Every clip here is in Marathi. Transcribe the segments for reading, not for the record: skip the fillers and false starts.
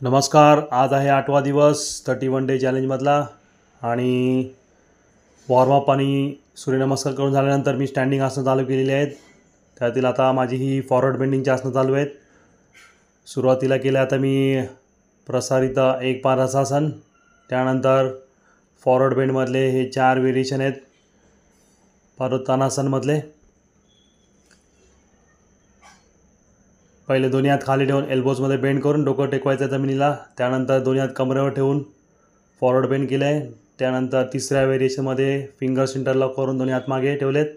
नमस्कार. आज आहे 8वा दिवस 31 डे चॅलेंजमधला आणि वॉर्मअप आणि सूर्यनमस्कार करून झाल्यानंतर मी स्टँडिंग आसनं चालू केलेली आहेत. त्यातील आता माझी ही फॉरवर्ड बेंडिंगची आसनं चालू आहेत. सुरुवातीला केलं आता मी प्रसारित एक पादहस्तासन, त्यानंतर फॉरवर्ड बेंडमधले हे 4 व्हेरिएशन आहेत पादोत्तानासनमधले. पहिले दोन्ही हात खाली ठेवून एल्बोजमध्ये बेंड करून डोकं टेकवायचं जमिनीला. त्यानंतर दोन्ही हात कमरेवर ठेवून फॉरवर्ड बेंड केलं आहे. त्यानंतर तिसऱ्या व्हेरिएशनमध्ये फिंगर्स इंटरलॉक करून दोन्ही हात मागे ठेवलेत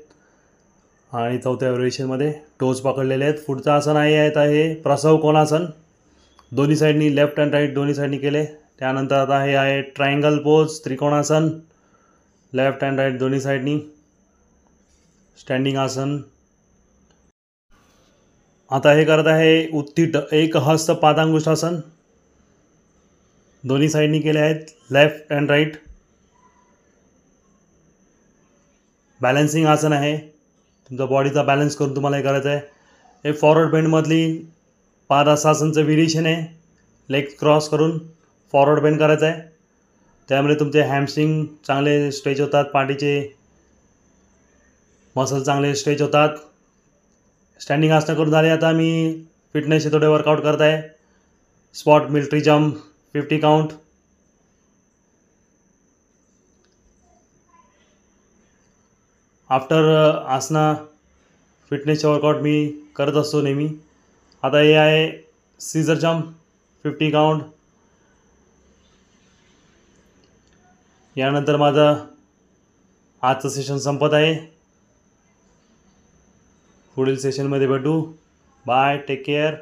आणि चौथ्या व्हेरिएशनमध्ये टोज पकडलेले आहेत. पुढचं आसन आहे हे प्रसव कोणासन, दोन्ही साईडनी लेफ्ट अँड राईट दोन्ही साईडनी केले. त्यानंतर आता हे आहे triangle pose trikonasana, left and right दोन्ही साईडनी स्टँडिंग आसन. आता हे करत आहे उत्थित एक हस्त पादांगुष्ठासन, दोन्ही साईडनी केले आहेत लेफ्ट अँड राईट. बॅलन्सिंग आसन आहे, तुमचा बॉडीचा बॅलन्स करून तुम्हाला हे करायचं आहे. हे फॉरवर्ड बेंडमधली पादहस्तासनचं व्हेरिएशन आहे. लेग क्रॉस करून फॉरवर्ड बेंड करायचं आहे. त्यामुळे तुमचे हॅमस्ट्रिंग चांगले स्ट्रेच होतात, पाठीचे मसल चांगले स्ट्रेच होतात. स्टँडिंग आसनं करून झाले. आता मी फिटनेसचे थोडे वर्कआउट करत आहे. Spot military jump 50 count. After asana फिटनेसचे वर्कआउट मी करत असतो नेहमी. आता हे आहे सीझर जम्प 50 काउंट. यानंतर माझं आजचं सेशन संपत आहे. पुढील सेशनमध्ये भेटू. Bye, take care.